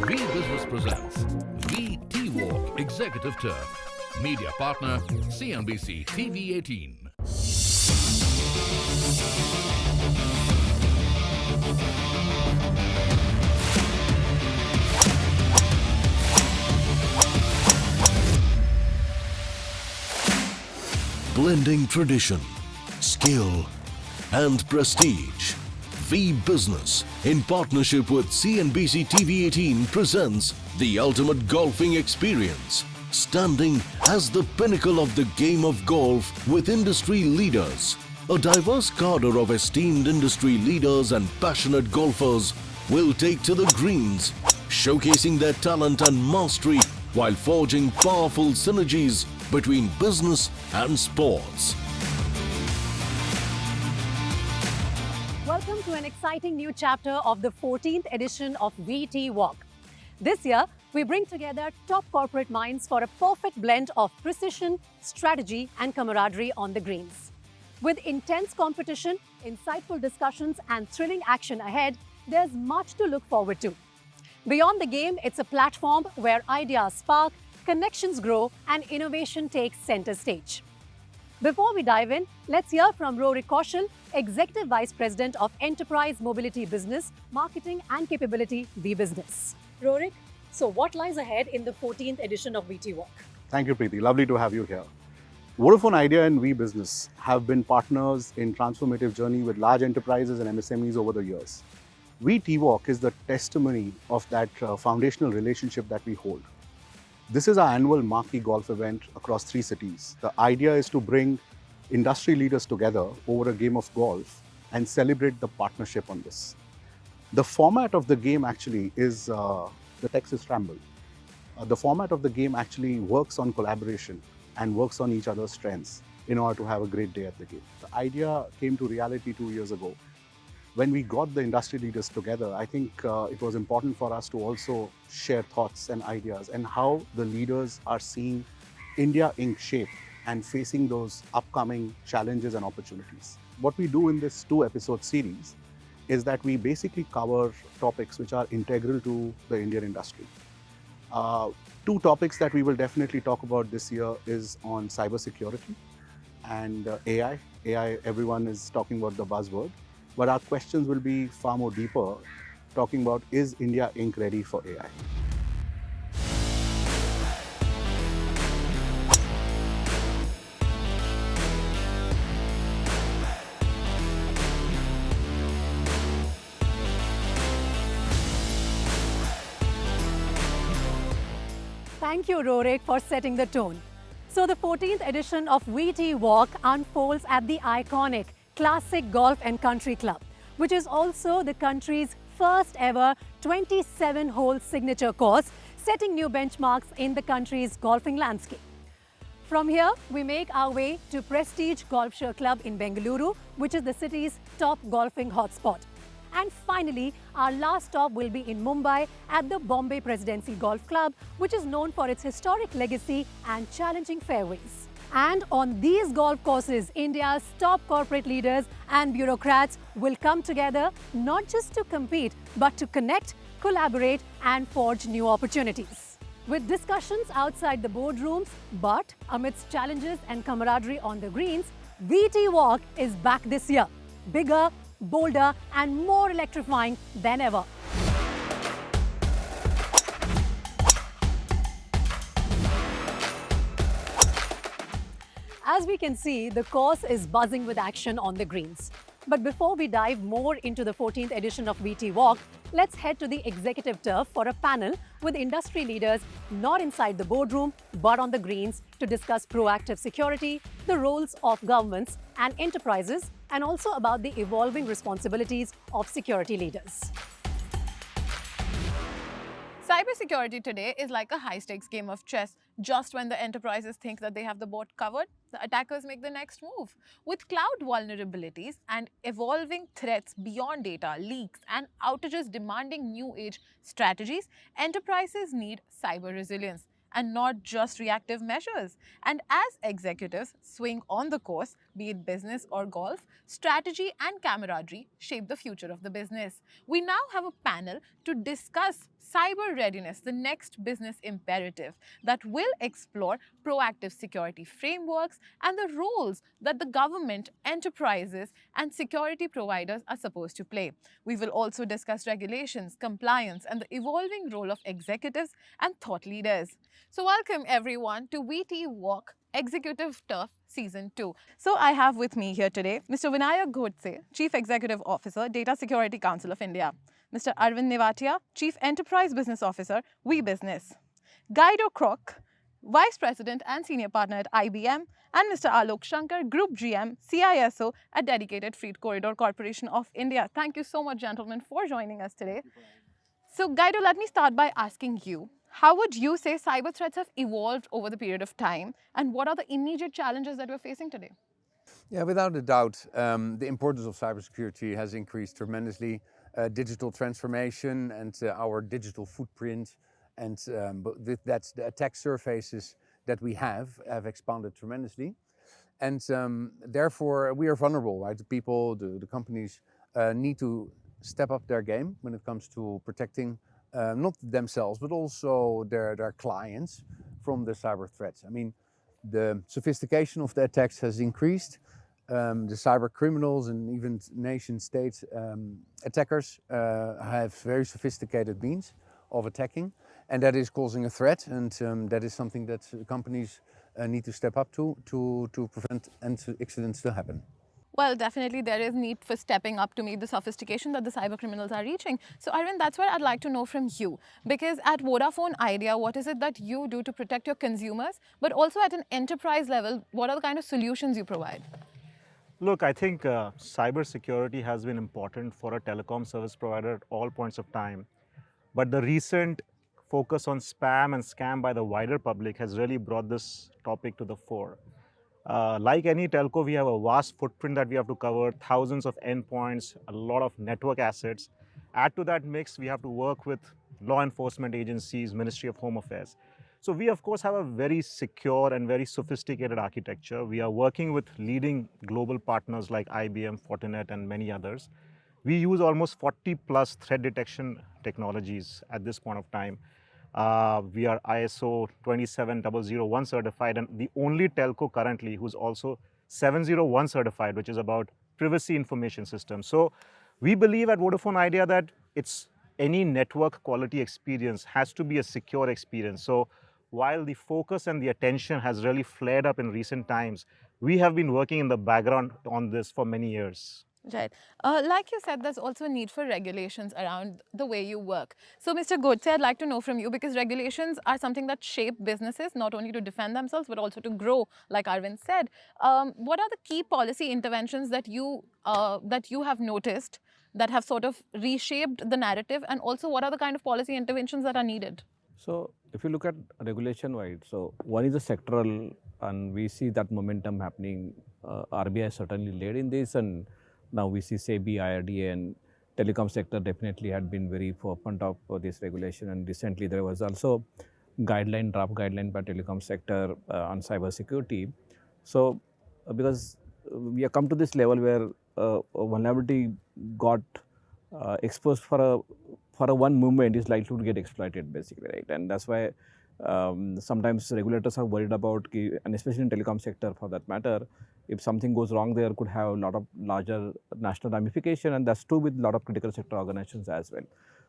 We Business presents the TeeWalk Executive Turf. Media partner CNBC TV 18. Blending tradition, skill, and prestige. V Business, in partnership with CNBC TV 18, presents the ultimate golfing experience, standing as the pinnacle of the game of golf with industry leaders. A diverse cadre of esteemed industry leaders and passionate golfers will take to the greens, showcasing their talent and mastery while forging powerful synergies between business and sports. Welcome to an exciting new chapter of the 14th edition of TeeWalk. This year, we bring together top corporate minds for a perfect blend of precision, strategy, and camaraderie on the greens. With intense competition, insightful discussions, and thrilling action ahead, there's much to look forward to. Beyond the game, it's a platform where ideas spark, connections grow, and innovation takes center stage. Before we dive in, let's hear from Rorik Kaushal, Executive Vice President of Enterprise Mobility Business, Marketing and Capability, V Business. Rorik, so what lies ahead in the 14th edition of TeeWalk? Thank you, Preeti. Lovely to have you here. Vodafone Idea and V Business have been partners in transformative journey with large enterprises and MSMEs over the years. TeeWalk is the testimony of that foundational relationship that we hold. This is our annual marquee golf event across 3 cities. The idea is to bring industry leaders together over a game of golf and celebrate the partnership on this. The format of the game actually is the Texas Scramble. The format of the game actually works on collaboration and works on each other's strengths in order to have a great day at the game. The idea came to reality 2 years ago. When we got the industry leaders together, I think it was important for us to also share thoughts and ideas and how the leaders are seeing India in shape and facing those upcoming challenges and opportunities. What we do in this 2-episode series is that we basically cover topics which are integral to the Indian industry. 2 topics that we will definitely talk about this year is on cybersecurity and AI. AI, everyone is talking about the buzzword. But our questions will be far more deeper, talking about, is India Inc. ready for AI? Thank you, Rorik, for setting the tone. So the 14th edition of TeeWalk unfolds at the iconic Classic Golf and Country Club, which is also the country's first ever 27-hole signature course, setting new benchmarks in the country's golfing landscape. From here, we make our way to Prestige Golfshire Club in Bengaluru, which is the city's top golfing hotspot. And finally, our last stop will be in Mumbai at the Bombay Presidency Golf Club, which is known for its historic legacy and challenging fairways. And on these golf courses, India's top corporate leaders and bureaucrats will come together not just to compete, but to connect, collaborate, and forge new opportunities. With discussions outside the boardrooms, but amidst challenges and camaraderie on the greens, TeeWalk is back this year, bigger, bolder, and more electrifying than ever. As we can see, the course is buzzing with action on the greens. But before we dive more into the 14th edition of TeeWalk, let's head to the executive turf for a panel with industry leaders not inside the boardroom, but on the greens to discuss proactive security, the roles of governments and enterprises, and also about the evolving responsibilities of security leaders. Cybersecurity today is like a high-stakes game of chess. Just when the enterprises think that they have the board covered, the attackers make the next move. With cloud vulnerabilities and evolving threats beyond data, leaks, and outages demanding new-age strategies, enterprises need cyber resilience and not just reactive measures. And as executives swing on the course, be it business or golf, strategy and camaraderie shape the future of the business. We now have a panel to discuss cyber readiness, the next business imperative that will explore proactive security frameworks and the roles that the government, enterprises, and security providers are supposed to play. We will also discuss regulations, compliance, and the evolving role of executives and thought leaders. So, welcome everyone to TeeWalk Executive Turf Season 2. So, I have with me here today Mr. Vinayak Godse, Chief Executive Officer, Data Security Council of India, Mr. Arvind Nevatia, Chief Enterprise Business Officer, We Business, Guido Kroc, Vice President and Senior Partner at IBM, and Mr. Alok Shankar, Group GM, CISO at Dedicated Freight Corridor Corporation of India. Thank you so much, gentlemen, for joining us today. So, Guido, let me start by asking you, how would you say cyber threats have evolved over the period of time, and what are the immediate challenges that we're facing today? Yeah, without a doubt, the importance of cybersecurity has increased tremendously. Digital transformation and our digital footprint, and that's the attack surfaces that we have expanded tremendously, and therefore we are vulnerable. Right, the people, the companies need to step up their game when it comes to protecting not themselves but also their clients from the cyber threats. I mean, the sophistication of the attacks has increased. The cyber criminals and even nation state attackers have very sophisticated means of attacking, and that is causing a threat, and that is something that companies need to step up to prevent accidents to happen. Well, definitely there is need for stepping up to meet the sophistication that the cyber criminals are reaching. So, Arvind, that's what I'd like to know from you. Because at Vodafone Idea, what is it that you do to protect your consumers? But also at an enterprise level, what are the kind of solutions you provide? Look, I think cybersecurity has been important for a telecom service provider at all points of time. But the recent focus on spam and scam by the wider public has really brought this topic to the fore. Like any telco, we have a vast footprint that we have to cover, thousands of endpoints, a lot of network assets. Add to that mix, we have to work with law enforcement agencies, Ministry of Home Affairs. So we, of course, have a very secure and very sophisticated architecture. We are working with leading global partners like IBM, Fortinet, and many others. We use almost 40 plus threat detection technologies at this point of time. We are ISO 27001 certified, and the only telco currently who's also 701 certified, which is about privacy information systems. So we believe at Vodafone Idea that any network quality experience has to be a secure experience. So while the focus and the attention has really flared up in recent times, we have been working in the background on this for many years. Right. Like you said, there's also a need for regulations around the way you work. So, Mr. Godse, I'd like to know from you, because regulations are something that shape businesses, not only to defend themselves, but also to grow, like Arvind said. What are the key policy interventions that you have noticed that have sort of reshaped the narrative, and also what are the kind of policy interventions that are needed? So, if you look at regulation-wide, so one is a sectoral, and we see that momentum happening. RBI certainly led in this, and now we see SEBI, IRDA, and telecom sector definitely had been very forefront of this regulation. And recently there was also draft guideline by telecom sector on cyber security. So, because we have come to this level where vulnerability got exposed for a one movement is likely to get exploited, basically, right? And that's why sometimes regulators are worried about, and especially in telecom sector for that matter, if something goes wrong there could have a lot of larger national ramification, and that's true with a lot of critical sector organizations as well.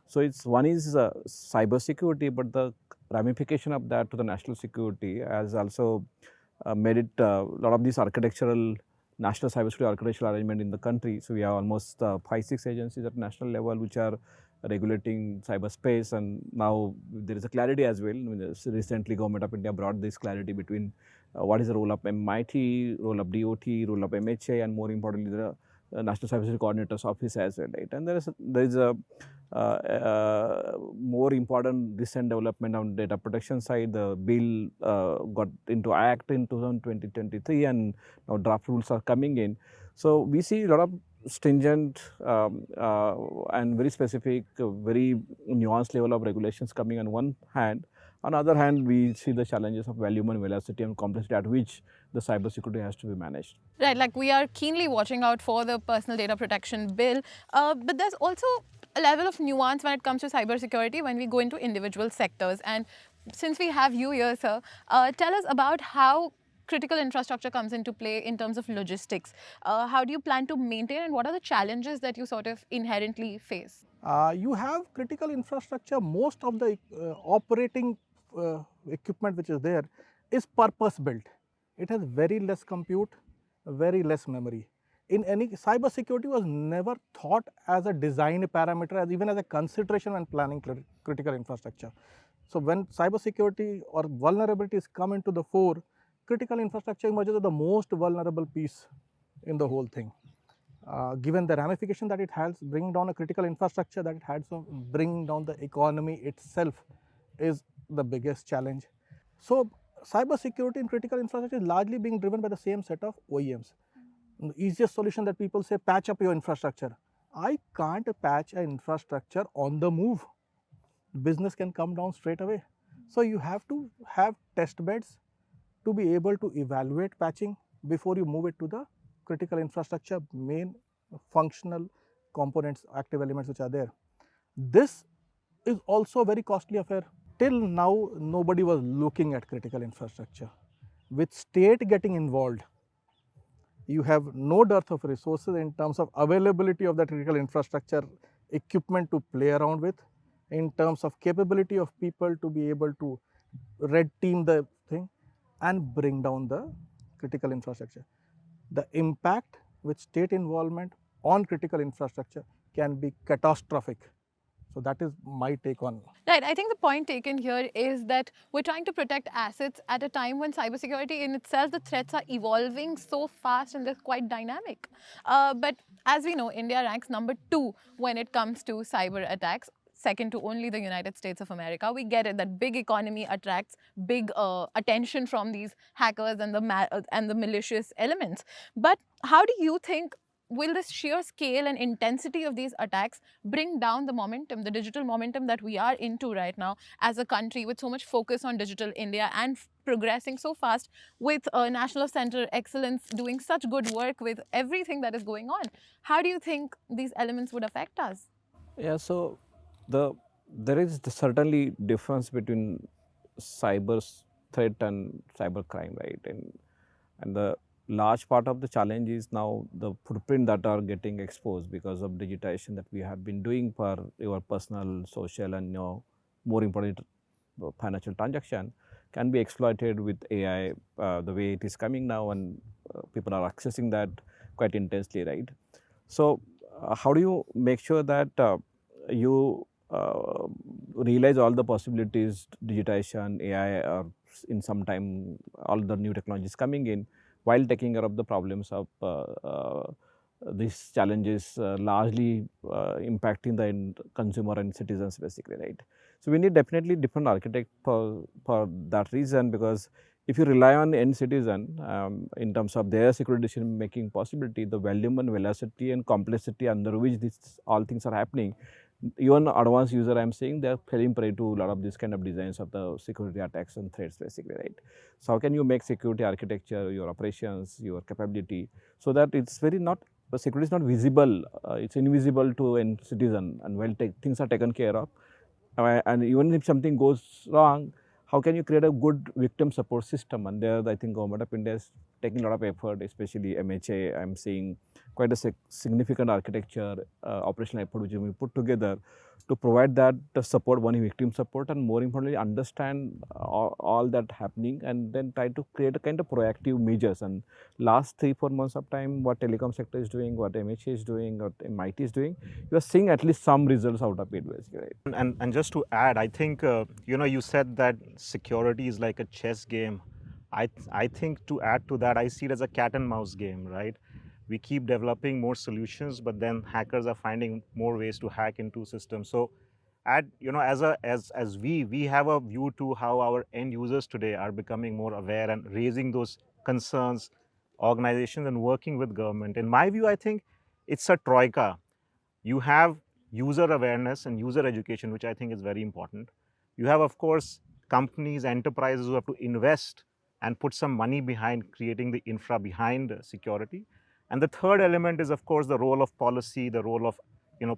So one is cyber security, but the ramification of that to the national security has also made it a lot of these national cybersecurity architectural arrangement in the country. So we have almost 5-6 agencies at national level which are regulating cyberspace, and now there is a clarity as well. I mean, recently Government of India brought this clarity between what is the role of MIT, role of DOT, role of MHA, and more importantly the National Cybersecurity Coordinator's Office as well, right? And there is a more important recent development on data protection side. The bill got into Act in 2023, and now draft rules are coming in. So we see a lot of stringent and very specific, very nuanced level of regulations coming on one hand. On the other hand, we see the challenges of volume and velocity and complexity at which the cybersecurity has to be managed. Right, like we are keenly watching out for the personal data protection bill, but there's also a level of nuance when it comes to cybersecurity when we go into individual sectors. And since we have you here, sir, tell us about how critical infrastructure comes into play in terms of logistics. How do you plan to maintain, and what are the challenges that you sort of inherently face? You have critical infrastructure. Most of the operating equipment which is there is purpose built. It has very less compute, very less memory. In any cyber security was never thought as a design parameter, as even as a consideration when planning critical infrastructure. So when cyber security or vulnerabilities come into the fore, critical infrastructure emerges as the most vulnerable piece in the whole thing. Given the ramification that it has, bringing down a critical infrastructure that it had, so bringing down the economy itself is the biggest challenge. So cyber security and critical infrastructure is largely being driven by the same set of OEMs. The easiest solution that people say, patch up your infrastructure. I can't patch an infrastructure on the move. Business can come down straight away. So you have to have test beds to be able to evaluate patching before you move it to the critical infrastructure, main functional components, active elements which are there. This is also a very costly affair. Till now, nobody was looking at critical infrastructure. With state getting involved, you have no dearth of resources in terms of availability of that critical infrastructure equipment to play around with, in terms of capability of people to be able to red team the thing and bring down the critical infrastructure. The impact with state involvement on critical infrastructure can be catastrophic. So that is my take on. Right, I think the point taken here is that we're trying to protect assets at a time when cybersecurity in itself, the threats are evolving so fast and they're quite dynamic. But as we know, India ranks number 2 when it comes to cyber attacks, second to only the United States of America. We get it that big economy attracts big attention from these hackers and the malicious elements. But how do you think will this sheer scale and intensity of these attacks bring down the momentum, the digital momentum that we are into right now as a country with so much focus on digital India and progressing so fast with National Center Excellence doing such good work with everything that is going on? How do you think these elements would affect us? Yeah, so there is certainly difference between cyber threat and cyber crime, right? And the large part of the challenge is now the footprint that are getting exposed because of digitization that we have been doing for your personal, social, and more important financial transaction can be exploited with AI the way it is coming now, and people are accessing that quite intensely, right? So how do you make sure that you realize all the possibilities, digitization, AI, or in some time all the new technologies coming in, while taking care of the problems of these challenges largely impacting the end consumer and citizens basically, right? So we need definitely different architect for that reason, because if you rely on the end citizen in terms of their security decision making possibility, the volume and velocity and complexity under which these all things are happening, even advanced user, I'm saying, they are falling prey to a lot of this kind of designs of the security attacks and threats basically, right? So how can you make security architecture, your operations, your capability, so that it's very not, the security is not visible, it's invisible to end citizen, and well things are taken care of. And even if something goes wrong, how can you create a good victim support system? And there, I think Government of India is taking a lot of effort, especially MHA. I'm seeing quite a significant architecture, operational effort which we put together to provide that support, one victim support, and more importantly, understand all that happening, and then try to create a kind of proactive measures. And last 3-4 months of time, what telecom sector is doing, what MHA is doing, what MIT is doing, you are seeing at least some results out of it basically, right? And just to add, I think, you said that security is like a chess game. I think to add to that, I see it as a cat and mouse game, right? We keep developing more solutions, but then hackers are finding more ways to hack into systems. So as we have a view to how our end users today are becoming more aware and raising those concerns, organizations and working with government. In my view, I think it's a troika. You have user awareness and user education, which I think is very important. You have, of course, companies, enterprises who have to invest and put some money behind creating the infra behind security. And the third element is, of course, the role of policy, the role of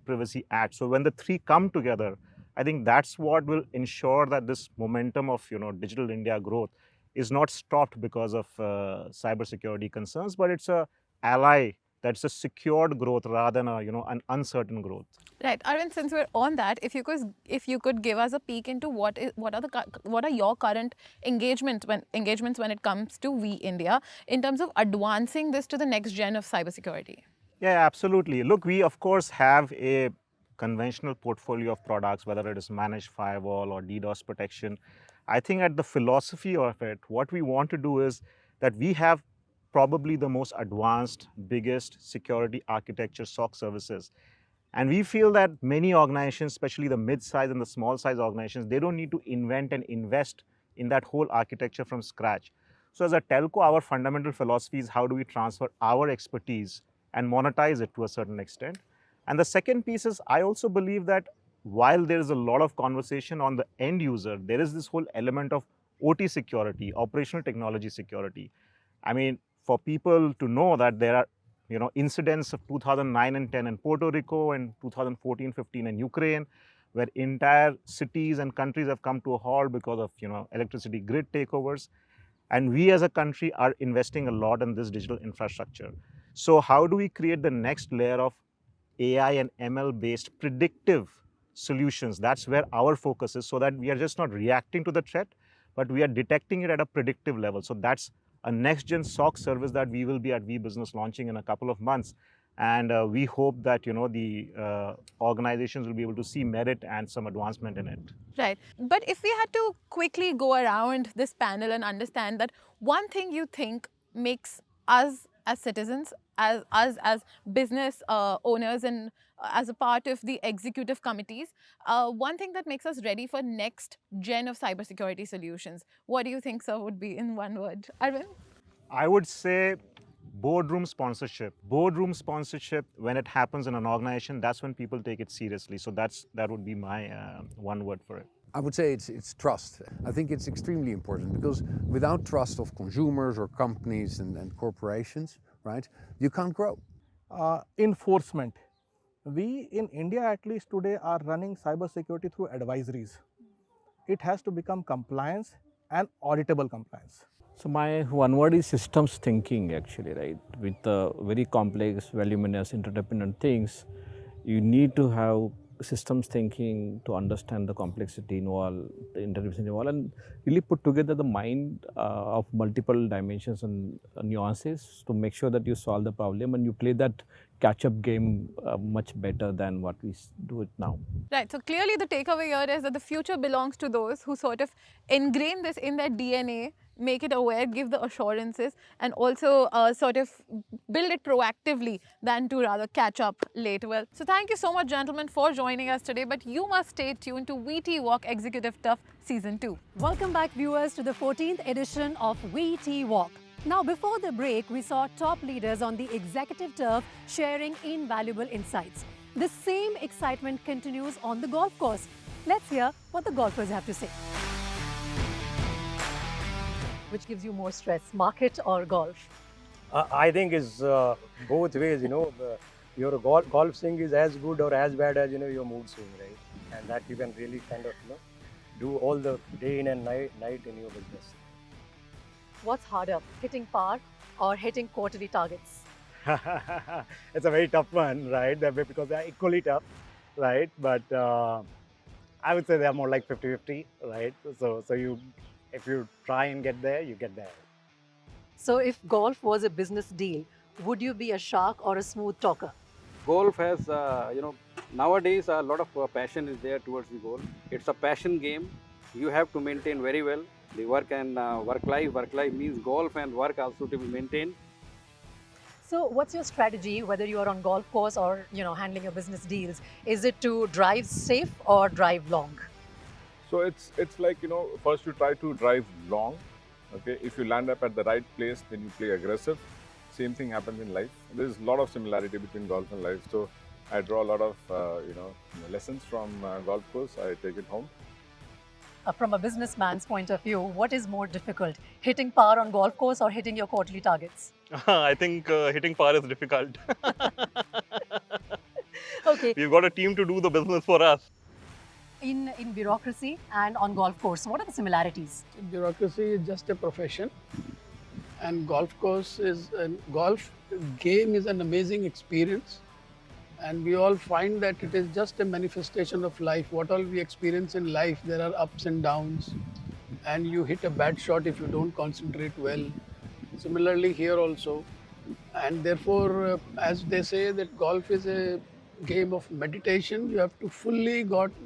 Privacy Act. So when the three come together, I think that's what will ensure that this momentum of digital India growth is not stopped because of cybersecurity concerns, but it's a ally that's a secured growth rather than a an uncertain growth. Right, Arvind. Since we're on that, if you could give us a peek into what are your current engagements when it comes to We India in terms of advancing this to the next gen of cybersecurity. Yeah, absolutely. Look, we of course have a conventional portfolio of products, whether it is managed firewall or DDoS protection. I think at the philosophy of it, what we want to do is that we have probably the most advanced, biggest security architecture SOC services. And we feel that many organizations, especially the mid-size and the small-size organizations, they don't need to invent and invest in that whole architecture from scratch. So as a telco, our fundamental philosophy is how do we transfer our expertise and monetize it to a certain extent. And the second piece is I also believe that while there is a lot of conversation on the end user, there is this whole element of OT security, operational technology security. I mean, for people to know that there are incidents of 2009 and 10 in Puerto Rico and 2014-15 in Ukraine, where entire cities and countries have come to a halt because of electricity grid takeovers. And we as a country are investing a lot in this digital infrastructure. So how do we create the next layer of AI and ML based predictive solutions? That's where our focus is, so that we are just not reacting to the threat, but we are detecting it at a predictive level. So that's a next gen SOC service that we will be at We Business launching in a couple of months. And we hope that the organizations will be able to see merit and some advancement in it. Right. But if we had to quickly go around this panel and understand that one thing you think makes us as citizens, as us as business owners and as a part of the executive committees, one thing that makes us ready for next gen of cybersecurity solutions, what do you think, sir, would be in one word? Arvind? I would say boardroom sponsorship. Boardroom sponsorship, when it happens in an organization, that's when people take it seriously. So that would be my one word for it. I would say it's trust. I think it's extremely important because without trust of consumers or companies and corporations, right, you can't grow. Enforcement. We in India, at least today, are running cybersecurity through advisories. It has to become compliance and auditable compliance. So my one word is systems thinking actually, right? With very complex, voluminous, interdependent things, you need to have systems thinking to understand the complexity involved, the intervention involved, and really put together the mind of multiple dimensions and nuances to make sure that you solve the problem and you play that catch-up game much better than what we do it now. Right. So clearly the takeaway here is that the future belongs to those who sort of ingrain this in their DNA, make it aware, give the assurances, and also sort of build it proactively than to rather catch up late. Well, so thank you so much, gentlemen, for joining us today. But you must stay tuned to We TeeWalk Executive Turf Season 2. Welcome back, viewers, to the 14th edition of We TeeWalk. Now, before the break, we saw top leaders on the executive turf sharing invaluable insights. The same excitement continues on the golf course. Let's hear what the golfers have to say. Which gives you more stress, market or golf? I think it's both ways, your golf swing is as good or as bad as, your mood swing, right? And that you can really kind of, do all the day in and night in your business. What's harder, hitting par or hitting quarterly targets? It's a very tough one, right? Because they're equally tough, right? But I would say they're more like 50-50, right? So if you try and get there, you get there. So if golf was a business deal, would you be a shark or a smooth talker? Golf has, nowadays a lot of passion is there towards the golf. It's a passion game. You have to maintain very well the work and work life. Work life means golf and work also to be maintained. So what's your strategy, whether you are on golf course or handling your business deals? Is it to drive safe or drive long? So it's like, first you try to drive long. Okay, if you land up at the right place, then you play aggressive. Same thing happens in life. There's a lot of similarity between golf and life. So I draw a lot of, lessons from golf course. I take it home. from a businessman's point of view, what is more difficult, hitting par on golf course or hitting your quarterly targets? I think hitting par is difficult. Okay. We've got a team to do the business for us. In bureaucracy and on golf course, what are the similarities? Bureaucracy is just a profession, and golf game is an amazing experience, and we all find that it is just a manifestation of life. What all we experience in life, there are ups and downs, and you hit a bad shot if you don't concentrate well. Similarly here also, and therefore as they say that golf is a game of meditation, you have to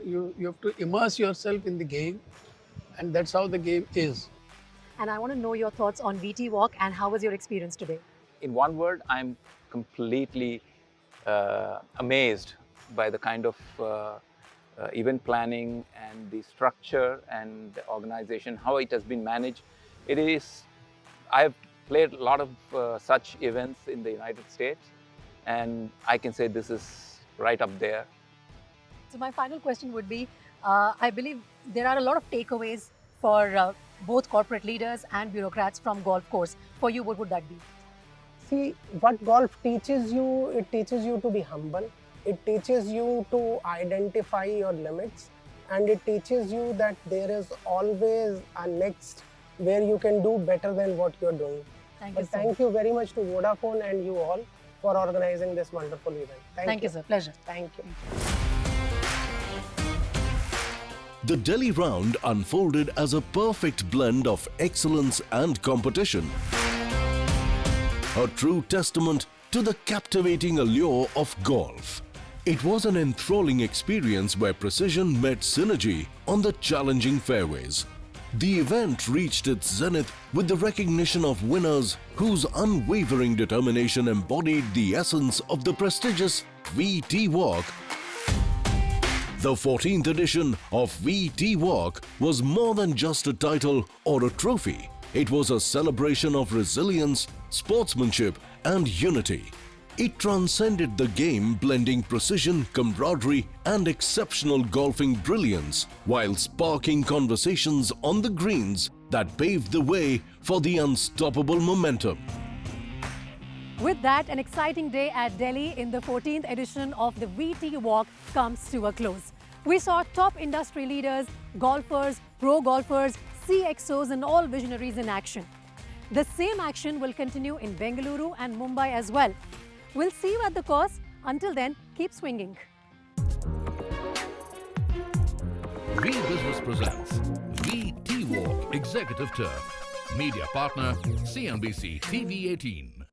you have to immerse yourself in the game, and that's how the game is. And I want to know your thoughts on TeeWalk and how was your experience today? In one word, I'm completely amazed by the kind of event planning and the structure and the organization, how it has been managed. I've played a lot of such events in the United States, and I can say this is right up there. So my final question would be, I believe there are a lot of takeaways for both corporate leaders and bureaucrats from golf course. For you, what would that be? See, what golf teaches you, it teaches you to be humble. It teaches you to identify your limits, and it teaches you that there is always a next where you can do better than what you're doing. Thank you very much to Vodafone and you all for organizing this wonderful event. Thank you, sir. Pleasure. Thank you. The Delhi round unfolded as a perfect blend of excellence and competition. A true testament to the captivating allure of golf. It was an enthralling experience where precision met synergy on the challenging fairways. The event reached its zenith with the recognition of winners whose unwavering determination embodied the essence of the prestigious TeeWalk. The 14th edition of TeeWalk was more than just a title or a trophy. It was a celebration of resilience, sportsmanship, and unity. It transcended the game, blending precision, camaraderie, and exceptional golfing brilliance, while sparking conversations on the greens that paved the way for the unstoppable momentum. With that, an exciting day at Delhi in the 14th edition of the TeeWalk comes to a close. We saw top industry leaders, golfers, pro golfers, CXOs and all visionaries in action. The same action will continue in Bengaluru and Mumbai as well. We'll see you at the course. Until then, keep swinging. V Business presents TeeWalk Executive Turf. Media partner CNBC TV 18.